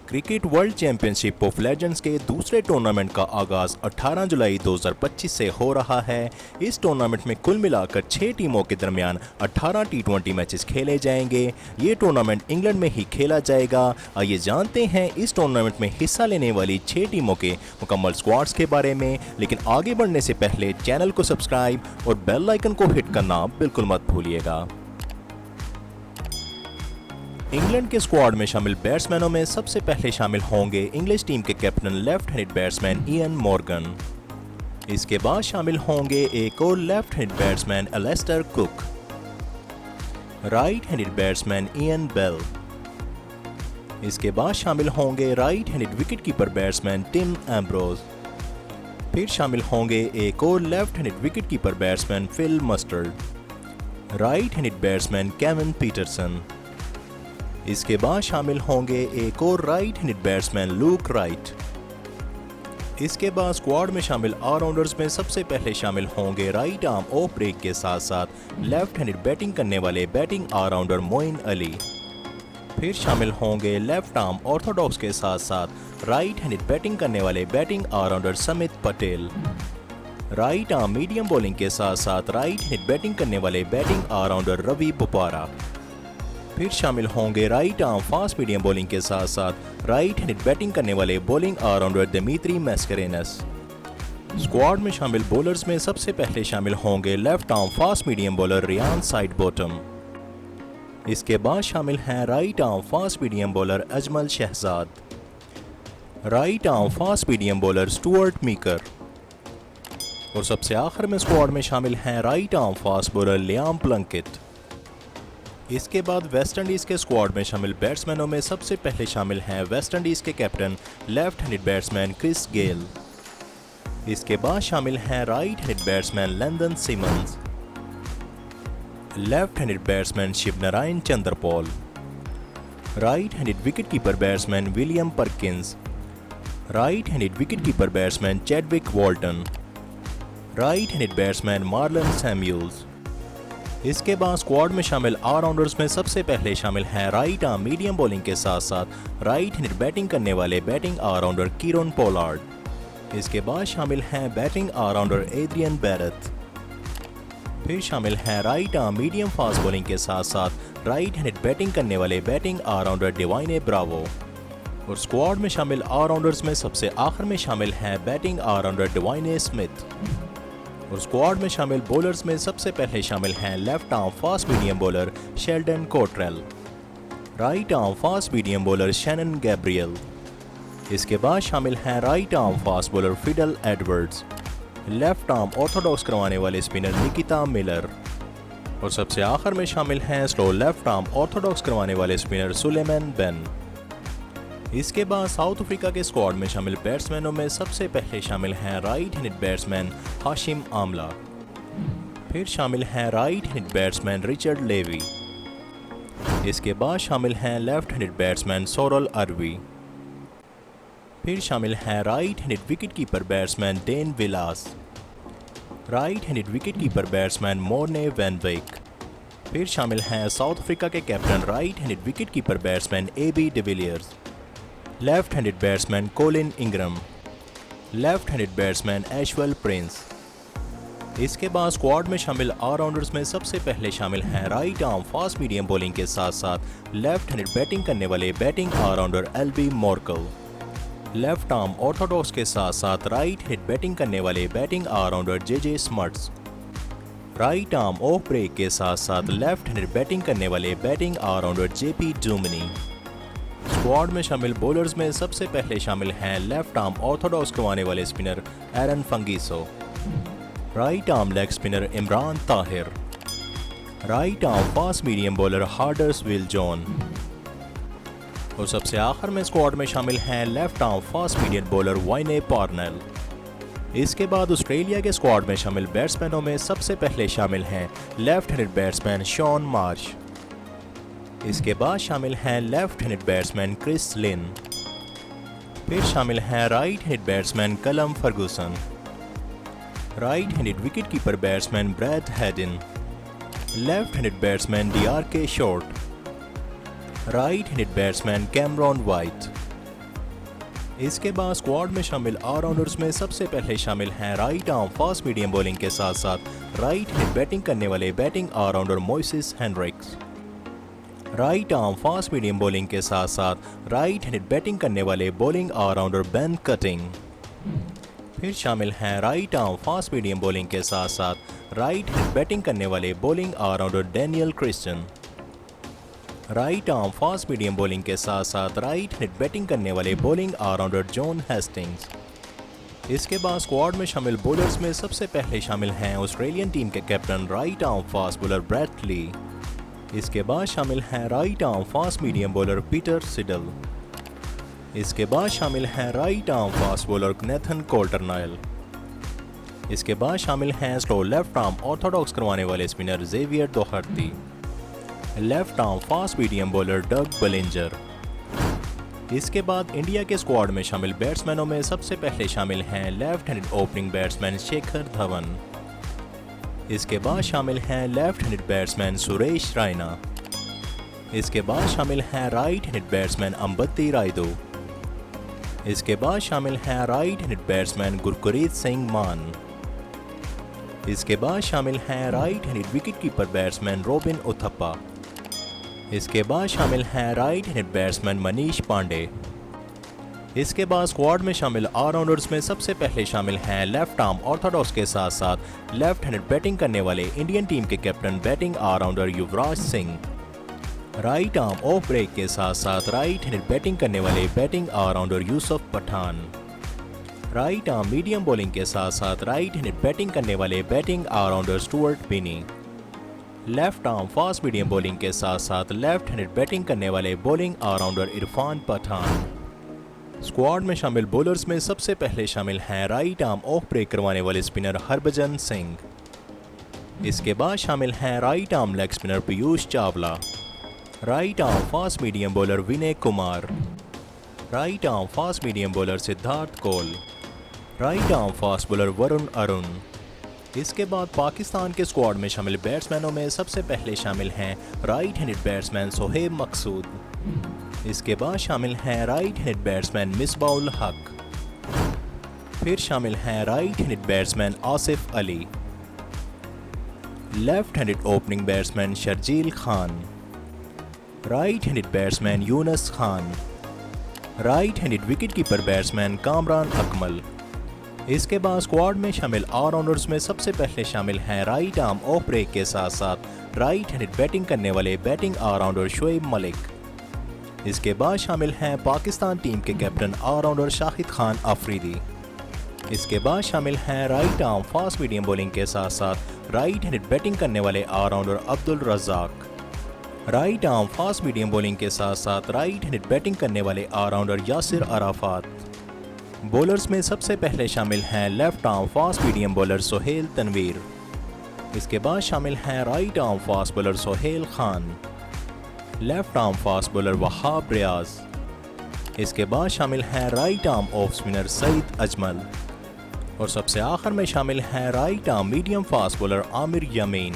Cricket world championship of legends के दूसरे tournament का आगाज़ 18 जुलाई 2025 से हो रहा है। इस टूर्नामेंट में कुल मिलाकर 6 टीमों के दरमियान 18 टी20 मैचेस खेले जाएंगे। ये टूर्नामेंट इंग्लैंड में ही खेला जाएगा। आइए जानते हैं इस टूर्नामेंट में हिस्सा लेने वाली 6 टीमों के मुकम्मल स्क्वाड्स के बारे में। लेकिन आगे बढ़ने से पहले चैनल को सब्सक्राइब और बेल आइकन को हिट करना बिल्कुल मत भूलिएगा। इंग्लैंड के स्क्वाड में शामिल बैट्समैनों में सबसे पहले शामिल होंगे इंग्लिश टीम के captain left handed batsman Ian Morgan. इसके बाद शामिल होंगे एक और left handed batsman Alastair Cook, right handed batsman Ian Bell. इसके बाद शामिल होंगे right handed wicketkeeper batsman Tim Ambrose. फिर शामिल होंगे एक और left handed wicketkeeper batsman Phil Mustard, right handed batsman Kevin Pietersen. इसके बाद शामिल होंगे एक और right handed batsman Luke Wright. इसके बाद स्क्वाड में शामिल ऑलराउंडर्स में सबसे पहले शामिल होंगे राइट आर्म ऑफ ब्रेक के साथ साथ लेफ्ट हैंडेड बैटिंग करने वाले बैटिंग ऑलराउंडर मोइन अली। फिर शामिल होंगे लेफ्ट आर्म ऑर्थोडॉक्स के साथ साथ राइट हैंडेड बैटिंग करने वाले batting allrounder Samit Patel. Right arm medium bowling के साथ साथ राइट हैंडेड बैटिंग करने वाले बैटिंग ऑलराउंडर रवि बोपारा। फिर शामिल होंगे right arm fast medium bowling के साथ साथ राइट हैंडेड बैटिंग करने वाले bowling allrounder Dimitri Mascarenhas. Squad में शामिल बॉलर्स में सबसे पहले शामिल होंगे left arm fast medium bowler Ryan Sidebottom. इसके बाद शामिल हैं right arm fast medium bowler Ajmal Shahzad, right arm fast medium bowler Stuart Meaker और सबसे आखिर में स्क्वाड में शामिल हैं right arm fast bowler Liam Plunkett. इसके बाद वेस्ट इंडीज के स्क्वाड में शामिल बैट्समैनों में सबसे पहले शामिल हैं वेस्ट इंडीज के captain left handed batsman Chris Gayle. इसके बाद शामिल हैं right handed batsman Lendl Simmons, left handed batsman Shivnarine Chanderpaul, right handed wicketkeeper batsman William Perkins, right handed wicketkeeper batsman Chadwick Walton, right handed batsman Marlon Samuels. इसके बाद squad में शामिल allrounders में सबसे पहले शामिल हैं राइट आर्म मीडियम बॉलिंग के साथ साथ राइट हैंडेड बैटिंग करने वाले बैटिंग ऑलराउंडर कीरोन पोलार्ड। इसके बाद शामिल हैं बैटिंग ऑलराउंडर एड्रियन बैरथ। फिर शामिल हैं right arm medium fast bowling के साथ साथ राइट हैंडेड बैटिंग करने वाले बैटिंग ऑलराउंडर डिवाइने ब्रावो। और स्क्वाड में शामिल ऑलराउंडर्स में सबसे आखिर में शामिल हैं बैटिंग ऑलराउंडर डिवाइने स्मिथ। और स्क्वाड में शामिल बॉलर्स में सबसे पहले शामिल हैं left arm fast medium bowler Sheldon Cottrell, right arm fast medium bowler Shannon Gabriel. इसके बाद शामिल हैं right arm fast bowler Fidel Edwards, left arm orthodox करवाने वाले स्पिनर निकिता मिलर और सबसे आखिर में शामिल हैं स्लो लेफ्ट आर्म ऑर्थोडॉक्स करवाने वाले स्पिनर सुलेमान बेन। इसके बाद साउथ अफ्रीका के स्क्वाड में शामिल बैट्समैनों में सबसे पहले शामिल हैं right handed batsman Hashim Amla. फिर शामिल हैं right handed batsman Richard Levi. इसके बाद शामिल हैं लेफ्ट हैंडेड बैट्समैन सोरल अरवी। फिर शामिल हैं right handed wicketkeeper batsman Dane Vilas, right handed wicketkeeper batsman Morne van Wyk. फिर शामिल हैं साउथ अफ्रीका के captain right handed wicketkeeper batsman AB de Villiers, left handed batsman Colin Ingram, left handed batsman Ashwell Prince. इसके बाद squad में शामिल allrounders में सबसे पहले शामिल हैं right arm fast medium bowling के साथ साथ लेफ्ट हैंडेड बैटिंग करने वाले batting allrounder Albie Morkel, left arm orthodox के साथ साथ राइट हैंडेड बैटिंग करने वाले batting allrounder J J Smuts, right arm off break के साथ साथ लेफ्ट हैंडेड बैटिंग करने वाले batting allrounder J P Duminy. Squad में शामिल बॉलर्स में सबसे पहले शामिल हैं लेफ्ट आर्म ऑर्थोडॉक्स करवाने वाले spinner Aaron Phangiso, right arm leg spinner Imran Tahir, right arm fast medium bowler Hardus Viljoen और सबसे आखिर में स्क्वाड में शामिल हैं left arm fast medium bowler Wayne Parnell. इसके बाद ऑस्ट्रेलिया के स्क्वाड में शामिल बैट्समैनों में सबसे पहले शामिल हैं left handed batsman Shaun Marsh. इसके बाद शामिल हैं left handed batsman Chris Lynn. फिर शामिल हैं right handed batsman Callum Ferguson, right handed wicketkeeper batsman Brad Haddin, left handed batsman D'Arcy Short, right handed batsman Cameron White. इसके बाद squad में शामिल ऑलराउंडर्स में सबसे पहले शामिल हैं right arm fast medium bowling के साथ साथ राइट हैंड बैटिंग करने वाले batting allrounder Moises Henriques. Right arm fast medium bowling के साथ साथ राइट हैंड बैटिंग करने वाले बॉलिंग ऑलराउंडर बेन कटिंग। फिर शामिल हैं right arm fast medium bowling के साथ साथ राइट हैंड बैटिंग करने वाले bowling allrounder Daniel Christian. Right arm fast medium bowling के साथ साथ राइट हैंड बैटिंग करने वाले बॉलिंग ऑलराउंडर जॉन हेस्टिंग्स। इसके बाद स्क्वाड में शामिल बॉलर्स में सबसे पहले शामिल हैं ऑस्ट्रेलियन टीम के captain right arm fast bowler Brett Lee. इसके बाद शामिल हैं right arm fast medium bowler Peter Siddle. इसके बाद शामिल हैं right arm fast bowler Nathan Coulter Nile. इसके बाद शामिल हैं स्लो लेफ्ट आर्म ऑर्थोडॉक्स करवाने वाले spinner Xavier Doherty. Left arm fast medium bowler Doug Bollinger. इसके बाद इंडिया के स्क्वाड में शामिल बैट्समैनों में सबसे पहले शामिल हैं left handed opening batsman Shikhar Dhawan. इसके बाद शामिल हैं left handed batsman Suresh Raina. इसके बाद शामिल हैं right handed batsman Ambati Rayudu. इसके बाद शामिल हैं right handed batsman Gurpreet Singh Mann. इसके बाद शामिल हैं right handed wicket keeper batsman Robin Uthappa. इसके बाद शामिल हैं right handed batsman Manish Pandey. इसके बाद स्क्वाड में शामिल ऑलराउंडर्स में सबसे पहले शामिल हैं लेफ्ट आर्म ऑर्थोडॉक्स के साथ साथ लेफ्ट हैंडेड बैटिंग करने वाले इंडियन टीम के captain batting allrounder Yuvraj Singh. Right arm off break के साथ साथ राइट हैंडेड बैटिंग करने वाले batting allrounder Yusuf Pathan. Right arm medium bowling के साथ साथ राइट हैंडेड बैटिंग करने वाले batting allrounder Stuart Binny. Left arm fast medium bowling के साथ साथ लेफ्ट हैंडेड बैटिंग करने वाले bowling allrounder Irfan Pathan. Squad में शामिल बॉलर्स में सबसे पहले शामिल हैं राइट आर्म ऑफ ब्रेक करवाने वाले स्पिनर हरभजन सिंह। इसके बाद शामिल हैं right arm leg spinner Piyush Chawla. Right arm fast medium bowler Vinay Kumar. Right arm fast medium bowler Siddharth Kaul. Right arm fast bowler Varun Aaron. इसके बाद पाकिस्तान के स्क्वाड में शामिल बैट्समैनों में सबसे पहले शामिल हैं राइट हैंडेड बैट्समैन सोहेब मकसूद। इसके बाद शामिल हैं राइट हैंडेड बैट्समैन मिसबाउल हक। फिर शामिल हैं right handed batsman Asif Ali. Left handed opening batsman Sharjeel Khan. Right handed batsman Younis Khan. Right handed wicket keeper batsman Kamran Akmal. इसके बाद स्क्वाड में शामिल ऑलराउंडर्स में सबसे पहले शामिल हैं राइट आर्म ऑफ ब्रेक के साथ साथ राइट हैंडेड बैटिंग करने वाले बैटिंग ऑलराउंडर शोएब मलिक। इसके बाद शामिल हैं पाकिस्तान टीम के कैप्टन ऑलराउंडर शाहिद खान अफरीदी। इसके बाद शामिल हैं right arm fast medium bowling के साथ साथ राइट हैंडेड बैटिंग करने वाले allrounder Abdul Razzaq. Right arm fast medium bowling के साथ साथ राइट हैंडेड बैटिंग करने वाले ऑलराउंडर यासिर अराफात। बॉलर्स में सबसे पहले शामिल हैं left arm fast medium bowler Sohail Tanvir. इसके बाद शामिल हैं right arm fast bowler Sohail Khan. Left arm fast bowler Wahab Riaz. इसके बाद शामिल हैं right arm off spinner Saeed Ajmal. और सबसे आखिर में शामिल हैं right arm medium fast bowler Aamer Yamin.